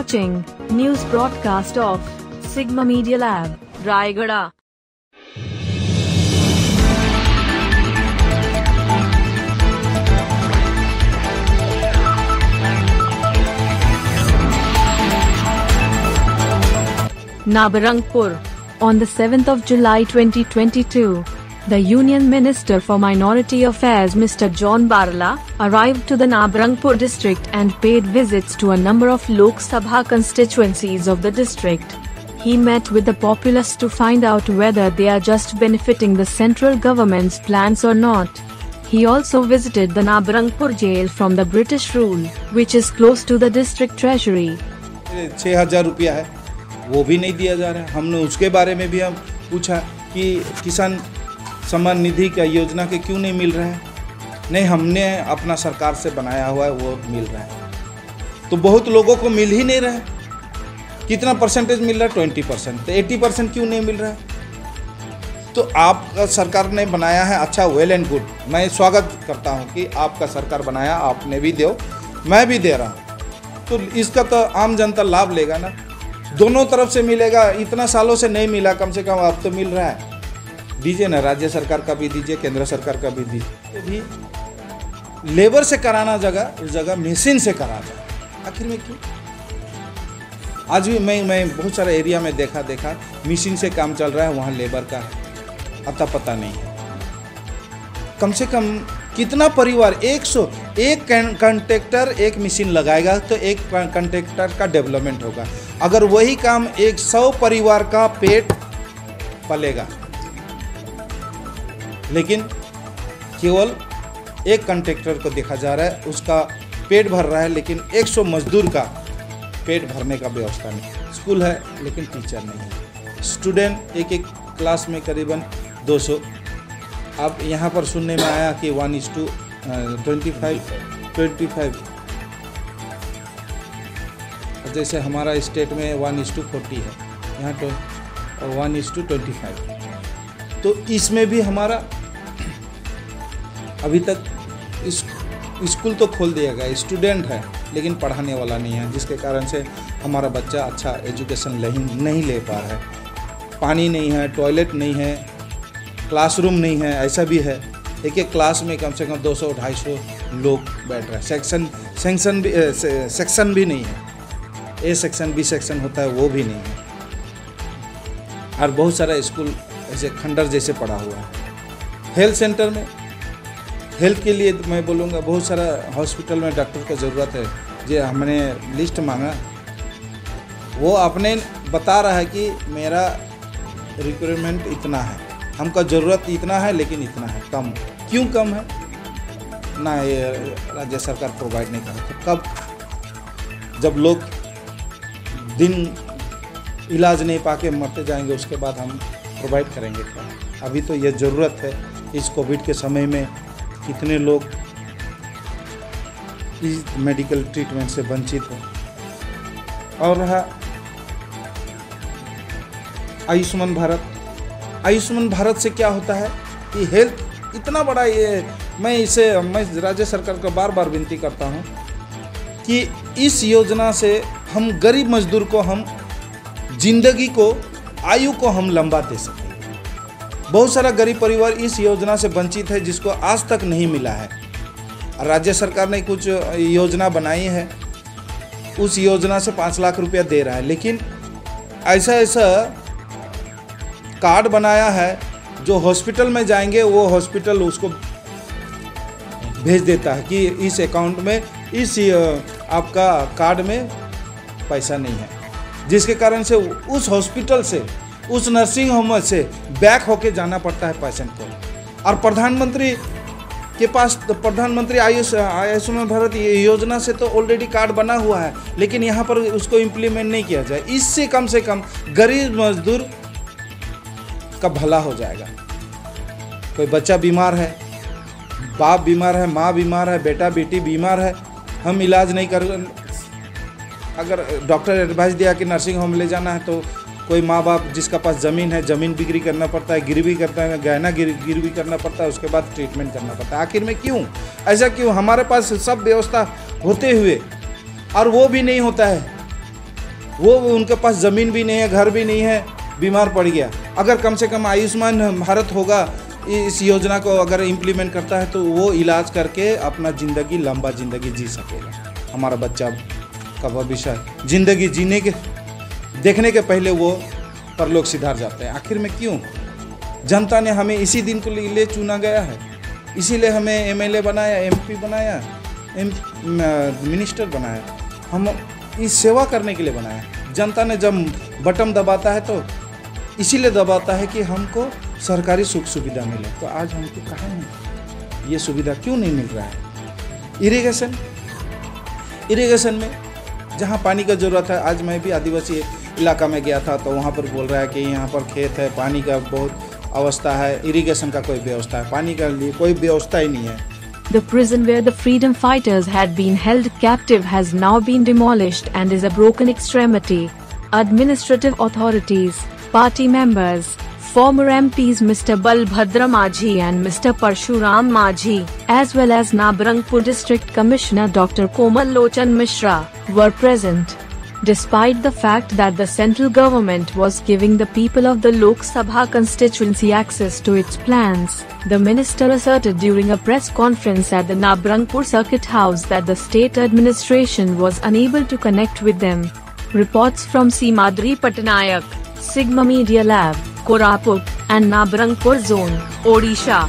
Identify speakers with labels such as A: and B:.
A: watching news broadcast of Sigma Media Lab, Rayagada. Nabarangpur. On the 7th of July 2022, the Union Minister for Minority Affairs Mr. John Barla arrived to the Nabarangpur district and paid visits to a number of Lok Sabha constituencies of the district. He met with the populace to find out whether they are just benefiting the central government's plans or not. He also visited the Nabarangpur jail from the British rule, which is close to the district treasury.
B: 6,000 रुपया है, वो भी नहीं दिया जा रहा है। हमने उसके बारे में भी हम पूछा कि किसान सम्मान निधि का योजना के क्यों नहीं मिल रहा है। नहीं, हमने अपना सरकार से बनाया हुआ है, वो मिल रहा है। तो बहुत लोगों को मिल ही नहीं रहा है। कितना परसेंटेज मिल रहा है? 20%। तो 80% क्यों नहीं मिल रहा है? तो आपका सरकार ने बनाया है, अच्छा, वेल एंड गुड। मैं स्वागत करता हूँ कि आपका सरकार बनाया, आपने भी दो, मैं भी दे रहा हूँ। तो इसका तो आम जनता लाभ लेगा ना, दोनों तरफ से मिलेगा। इतना सालों से नहीं मिला, कम से कम अब तो मिल रहा है। दीजिए ना, राज्य सरकार का भी दीजिए, केंद्र सरकार का भी दीजिए। भी लेबर से कराना उस जगह मशीन से करा जाए, आखिर में क्यों? आज भी मैं बहुत सारे एरिया में देखा मशीन से काम चल रहा है, वहाँ लेबर का अता पता नहीं है। कम से कम कितना परिवार, 101 कॉन्ट्रैक्टर एक मशीन लगाएगा तो एक कॉन्ट्रैक्टर का डेवलपमेंट होगा। अगर वही काम 100 परिवार का पेट पलेगा, लेकिन केवल एक कॉन्ट्रैक्टर को देखा जा रहा है, उसका पेट भर रहा है, लेकिन 100 मजदूर का पेट भरने का व्यवस्था नहीं। स्कूल है लेकिन टीचर नहीं है। स्टूडेंट एक क्लास में करीबन 200। अब यहाँ पर सुनने में आया कि 1:25। जैसे हमारा स्टेट में 1:40 है, यहाँ तो 1:25। तो इसमें भी हमारा अभी तक स्कूल तो खोल दिया गया, स्टूडेंट है लेकिन पढ़ाने वाला नहीं है, जिसके कारण से हमारा बच्चा अच्छा एजुकेशन नहीं ले पा रहा है। पानी नहीं है, टॉयलेट नहीं है, क्लासरूम नहीं है, ऐसा भी है। एक क्लास में कम से कम 200-250 लोग बैठ रहे हैं। सेक्शन भी नहीं है। ए सेक्शन, बी सेक्शन होता है, वो भी नहीं है। और बहुत सारा स्कूल ऐसे खंडर जैसे पड़ा हुआ है। हेल्थ सेंटर में, हेल्थ के लिए मैं बोलूँगा, बहुत सारा हॉस्पिटल में डॉक्टर का ज़रूरत है। जो हमने लिस्ट मांगा, वो अपने बता रहा है कि मेरा रिक्वायरमेंट इतना है, हमका ज़रूरत इतना है, लेकिन इतना है, कम। क्यों कम है? ना ये राज्य सरकार प्रोवाइड नहीं कर रही। कब? जब लोग दिन इलाज नहीं पाके मरते जाएंगे, उसके बाद हम प्रोवाइड करेंगे क्या? अभी तो ये ज़रूरत है। इस कोविड के समय में कितने लोग इस मेडिकल ट्रीटमेंट से वंचित हो। और रहा आयुष्मान भारत से क्या होता है कि हेल्थ इतना बड़ा, ये मैं राज्य सरकार को बार बार विनती करता हूँ कि इस योजना से हम गरीब मजदूर को, हम जिंदगी को, आयु को हम लंबा दे सकें। बहुत सारा गरीब परिवार इस योजना से वंचित है, जिसको आज तक नहीं मिला है। राज्य सरकार ने कुछ योजना बनाई है, उस योजना से 5 लाख रुपया दे रहा है, लेकिन ऐसा कार्ड बनाया है, जो हॉस्पिटल में जाएंगे वो हॉस्पिटल उसको भेज देता है कि इस अकाउंट में, इस आपका कार्ड में पैसा नहीं है, जिसके कारण से उस हॉस्पिटल से, उस नर्सिंग होम से बैक होके जाना पड़ता है पेशेंट को। और प्रधानमंत्री के पास, तो प्रधानमंत्री आयुष्मान भारत योजना से तो ऑलरेडी कार्ड बना हुआ है, लेकिन यहाँ पर उसको इम्प्लीमेंट नहीं किया जाए। इससे कम से कम गरीब मजदूर का भला हो जाएगा। कोई बच्चा बीमार है, बाप बीमार है, माँ बीमार है, बेटा बेटी बीमार है, हम इलाज नहीं कर, अगर डॉक्टर एडवाइस दिया कि नर्सिंग होम ले जाना है, तो कोई माँ बाप जिसका पास ज़मीन है, ज़मीन बिक्री करना पड़ता है, गिरवी करता है, गहना गिरवी करना पड़ता है, उसके बाद ट्रीटमेंट करना पड़ता है। आखिर में क्यों ऐसा? क्यों हमारे पास सब व्यवस्था होते हुए और वो भी नहीं होता है? वो उनके पास ज़मीन भी नहीं है, घर भी नहीं है, बीमार पड़ गया। अगर कम से कम आयुष्मान भारत होगा, इस योजना को अगर इम्प्लीमेंट करता है तो वो इलाज करके अपना ज़िंदगी, लंबा ज़िंदगी जी सकेगा। हमारा बच्चा का भविष्य ज़िंदगी जीने के देखने के पहले वो परलोक सिधार जाते हैं। आखिर में क्यों? जनता ने हमें इसी दिन को लिए चुना गया है, इसीलिए हमें एमएलए बनाया, एमपी बनाया, मिनिस्टर बनाया। हम इस सेवा करने के लिए बनाया। जनता ने जब बटन दबाता है तो इसीलिए दबाता है कि हमको सरकारी सुख सुविधा मिले। तो आज हमको कहाँ है ये सुविधा, क्यों नहीं मिल रहा है? इरिगेशन में जहाँ पानी का ज़रूरत है, आज मैं भी आदिवासी इलाका में गया था तो वहाँ पर बोल रहा है कि यहाँ पर खेत है, पानी का बहुत अवस्था है, इरिगेशन का कोई व्यवस्था है, पानी का लिए कोई व्यवस्था ही नहीं है।
A: The prison where the freedom fighters had been held captive has now been demolished and is a broken extremity. Administrative authorities, party members, former MPs Mr. Balbhadra Majhi and Mr. Parshuram Majhi, as well as Nabarangpur District Commissioner Dr. Komal Lochan Mishra, were present. Despite the fact that the central government was giving the people of the Lok Sabha constituency access to its plans, the minister asserted during a press conference at the Nabarangpur Circuit House that the state administration was unable to connect with them. Reports from Seemadri Patnaik, Sigma Media Lab, Koraput, and Nabarangpur Zone, Odisha.